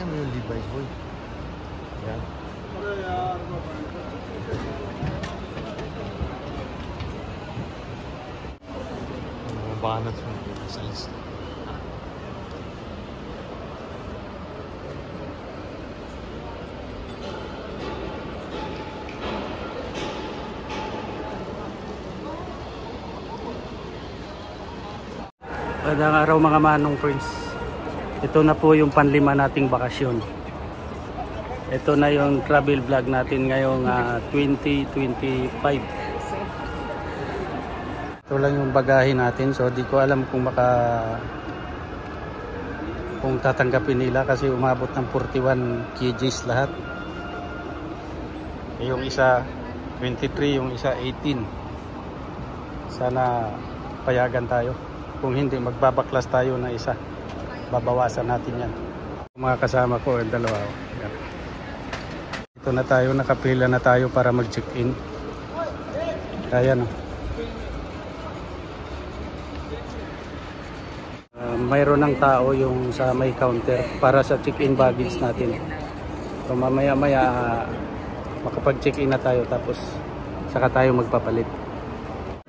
mo yung Levi's boy. Yan. Banat mo sa list. Magandang araw mga manong friends. Ito na po yung panlima nating bakasyon. Ito na yung travel vlog natin ngayong 2025. Ito lang yung bagahe natin, so di ko alam kung kung tatanggapin nila kasi umabot ng 41 kgs lahat. Yung isa 23, yung isa 18. Sana payagan tayo. Kung hindi, magbabaklas tayo na isa. Babawasan natin yan. Mga kasama ko, yung dalawa. Yan. Ito na tayo, nakapila na tayo para mag-check-in. Kaya no. Mayroon ng tao yung sa may counter para sa check-in baggage natin. So mamaya-maya makapag-check-in na tayo tapos saka tayo magpapalit.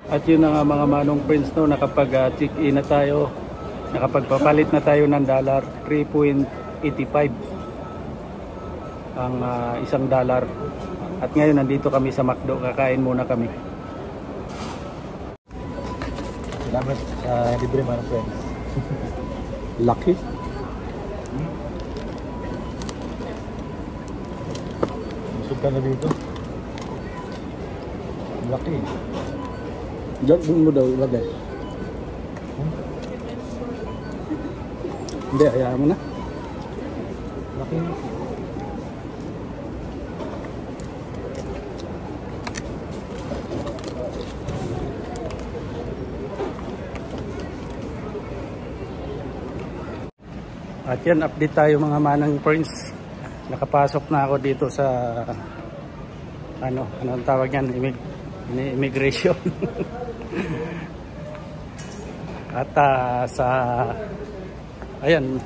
At yun na nga mga manong friends, no, nakapag-check-in na tayo, nakapagpapalit na tayo ng dollar, 3.85 ang $1. At ngayon nandito kami sa McDo, kakain muna kami. Salamat sa libre manong friends. Lucky. Busog ka na dito. Lucky. Diyan mo daw ilagay. Hindi, hayaan mo na. Lucky. At yan, update tayo mga manang friends. Nakapasok na ako dito sa anong tawag yan, immigration. At ayan,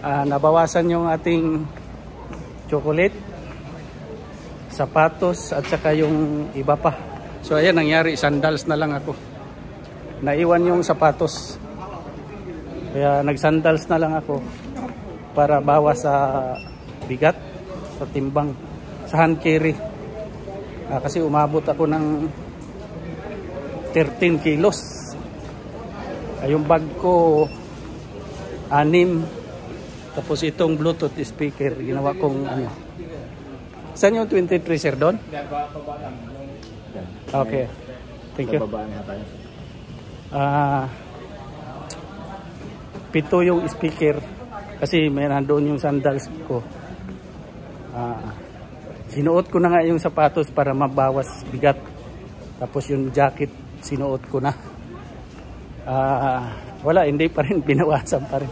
nabawasan yung ating chocolate, sapatos at saka yung iba pa. So ayan, nangyari, sandals na lang ako. Naiwan yung sapatos. Kaya nagsandals na lang ako para bawas sa bigat, sa timbang, sa hand carry. Kasi umabot ako ng 13 kilos. Yung bag ko 6. Tapos itong Bluetooth speaker ginawa kong ano. Saan yung 23 sir doon? Okay. Thank you. 7 yung speaker kasi may nandoon yung sandals ko. Sinuot ko na nga yung sapatos para mabawas bigat. Tapos yung jacket sinuot ko na. Wala, hindi pa rin, binawasan pa rin.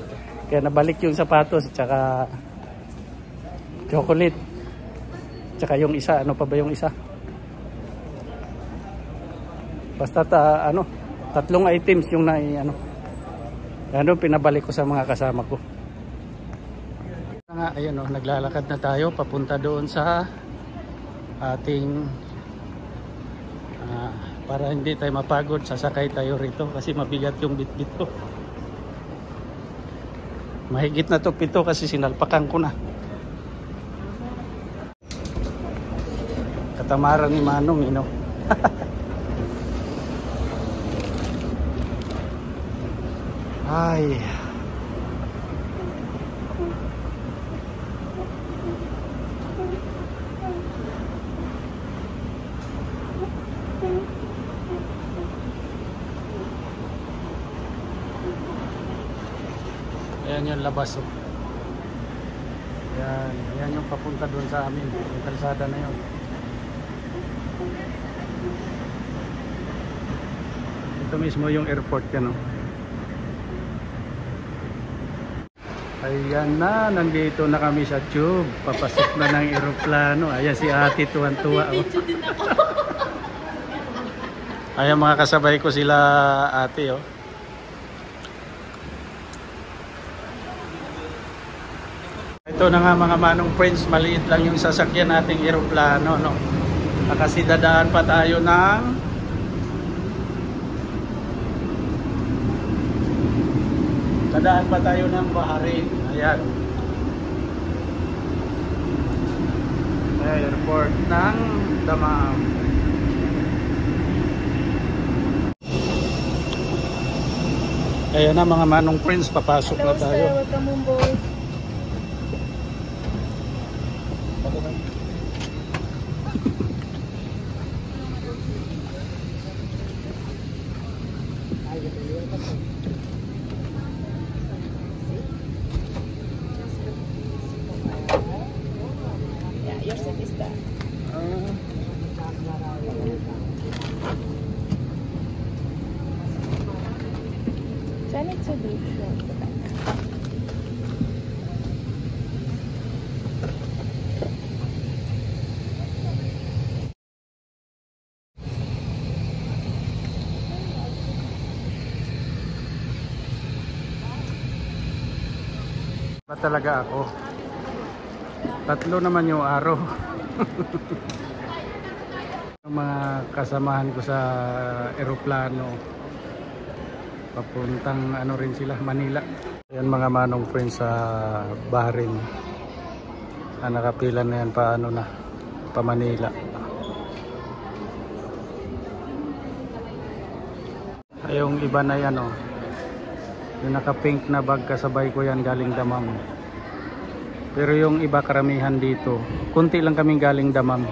Kaya nabalik yung sapatos tsaka chocolate. Tsaka yung isa, ano pa ba yung isa? Basta 3 items yung pinabalik ko sa mga kasama ko. Ayan naglalakad na tayo papunta doon sa ating para hindi tayo mapagod, sasakay tayo rito kasi mabigat yung bitbit ko. Mahigit na to 7 kasi sinalpakan ko na. Katamaran ni Manong, Ay. Ayan yung labas. Ayan yung papunta doon sa amin. Yung kalsada na yun. Ito mismo yung airport yan. Ayan na, nandito na kami sa tube. Papasok na ng eroplano. Ayan si ate, tuwan-tuwa. Ayan mga kasabay ko sila ate. Ito Ito na nga mga manong friends, maliit lang yung sasakyan nating eroplano, no? Kasi dadaan pa tayo ng Bahrain. Ayan. Airport ng Dammam. Ayan na mga manong friends, papasok na tayo. Hello sir, welcome on board. Yeah, your seat is there. So I need to do it. Ba talaga ako? Tatlo naman yung araw. Yung mga kasamahan ko sa eroplano, papuntang ano rin sila, Manila. Yan mga manong friends sa Bahrain. Nakapila na yan pa ano na, pa Manila. Ay, yung iba na yan oh. Yung naka-pink na bag kasabay ko yan galing Dammam. Pero yung iba karamihan dito, kunti lang kaming galing Dammam,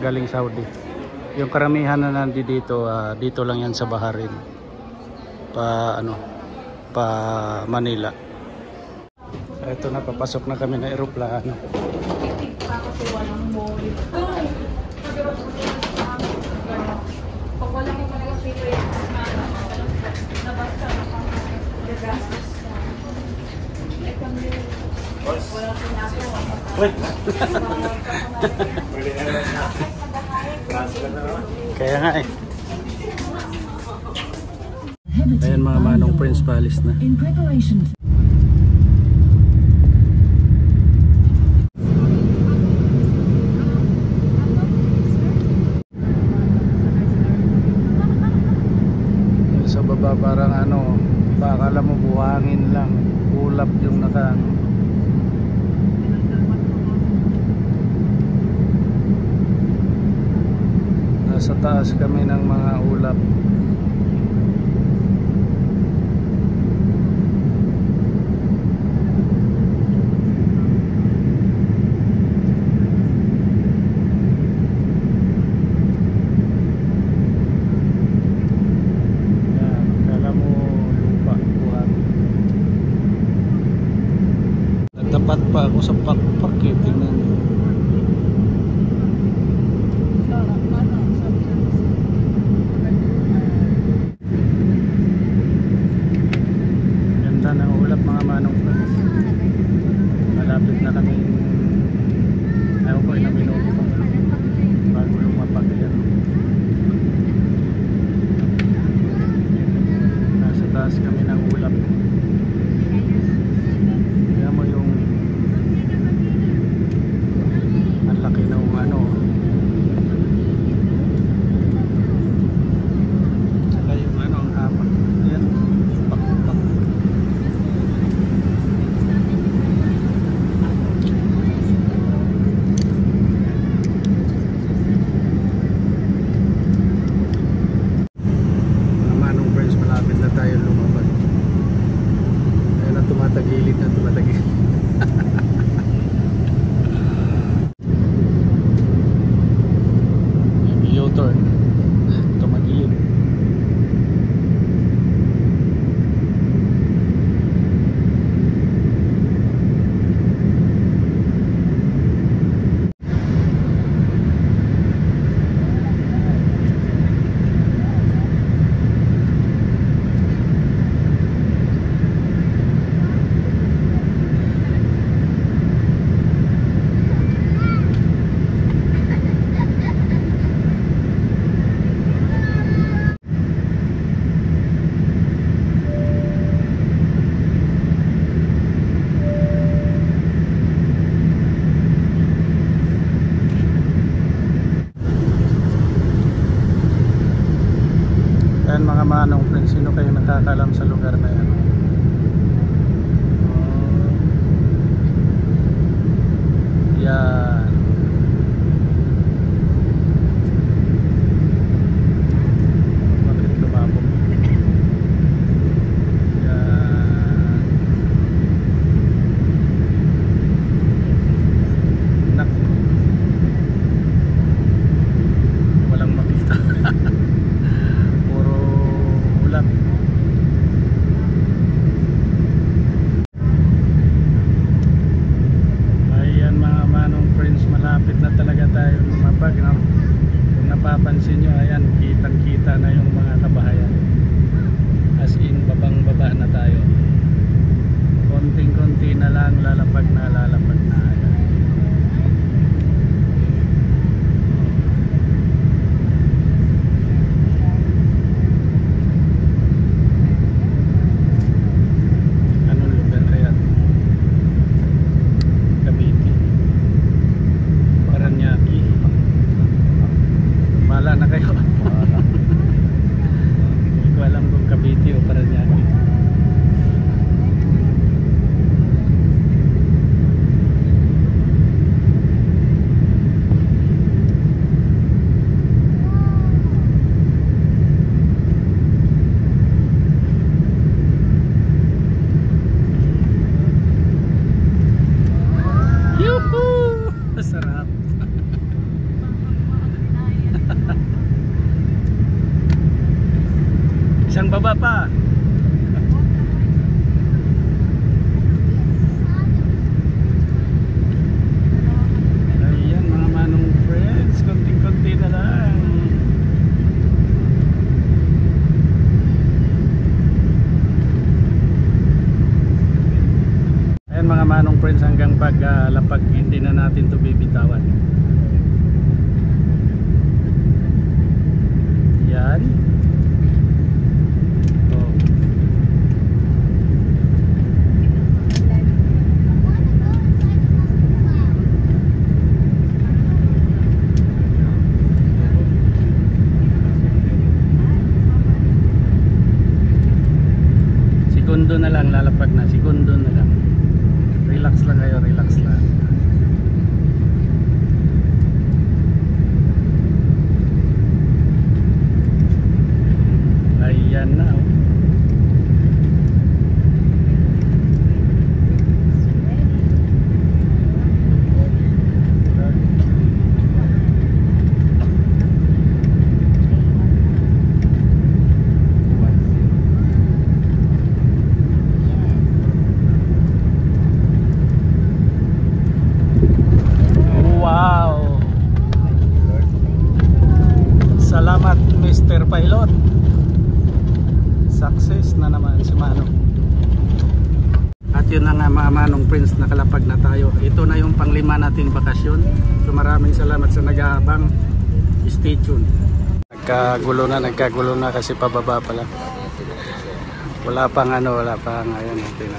galing Saudi. Yung karamihan na nandito dito lang yan sa Bahrain. Pa Manila. Ito na, papasok na kami ng eroplano. Kaya nga eh. Ayan mga manong friends, paalis na. In preparation. Sa baba parang ano, akala mo buhangin lang, ulap yung nasa taas kami ng mga ulap. Tapat pa ako sa pakpak eh, tingnan nyo. Ganda ng ulap mga manong friends. Malapit na kami, ayaw ko ilang minuto pa bago lumapag yan. Nasa taas kami ng ulap. Laki ng ano, saka yung ano, ang haba. Ayan, pak-pak. Mga manong friends, malapit na tayo lumabas. Ayan na, tumatagilid na tumatagilid. U-turn, tumagilid. Ayan mga manong friends, sino kayo nakakalam sa lugar na yan? Yan. Bakit lumabog? Yan. Nak. Walang makita. Puro ulan. Ayan mga manong friends, malapit na talaga tayo lumapag, no? Kung napapansin nyo, ayan, kitang kita na yung mga kabahayan. As in, babang baba na tayo. Konting konti na lang, lalapag na ayan. Anong lugar kaya? Cavite, Paranaque. Bahala na kayo. Hindi ko alam kung Cavite o Paranaque. Yuhuu! Masarap. Isang baba pa. Ayan mga manong friends, konting-konti na lang. Ayan mga manong friends, hanggang paglapag hindi na natin to bibitawan. Yan. Oh. Segundo na lang, lalapag na. Segundo na lang. Relax lang kayo, relax lang. Ayan na, oh. Wow! Salamat Mr. Pilot. Success na naman si Manong. At yun na nga mga manong friends, nakalapag na tayo. Ito na yung panglima nating bakasyon. So maraming salamat sa nag-aabang. Stay tuned. Nagkagulo na kasi pababa pala. Wala pang ayan natin.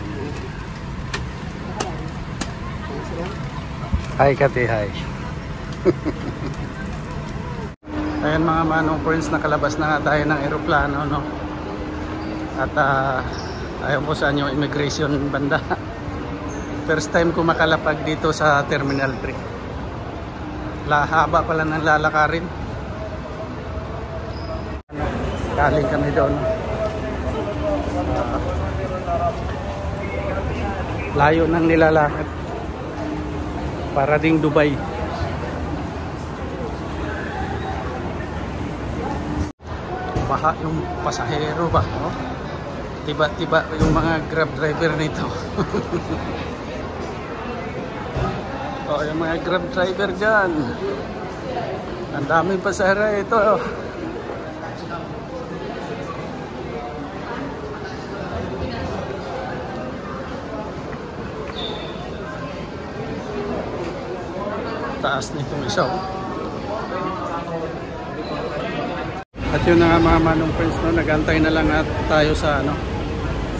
Hi Kati, hi. Ayan mga manong friends, nakalabas na nga tayo ng eroplano, no? At ayaw ko saan yung immigration banda. First time ko makalapag dito sa Terminal 3. Haba pala ng lalakarin. Galing kami doon. Layo ng nilalakad. Para ding Dubai. Baha yung pasahero ba, no? Tiba-tiba yung mga Grab driver nito. Oh, yung mga Grab driver dyan. Ang daming pasahero ito. Taas nitong isa, oh. At yun na nga mga manong friends, no? Nagantay na lang at tayo sa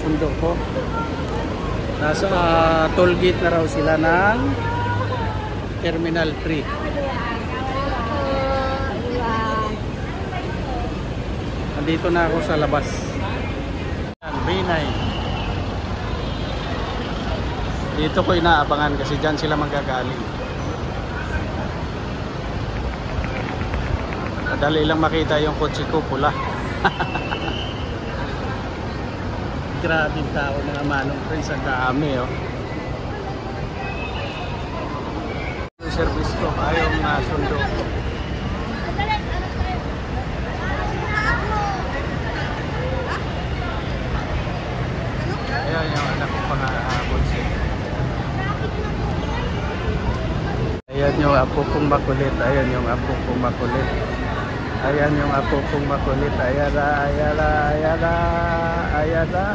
sundo ko. Nasa toll gate na raw sila ng Terminal 3. Andito na ako sa labas. B9. Dito ko inaabangan kasi dyan sila magagaling. Madali lang makita yung kotse ko, pula. Grabing tao mga manong friends, ang dami oh. Yung service ko, ayaw sundo. Ayan yung anak ko pangahabol siya. Ayan yung apo kong makulit. Ayan yung apo kong makulit. Ayan yung apo kong makulit. Ayan na, ayan na, ayan na, ayan na.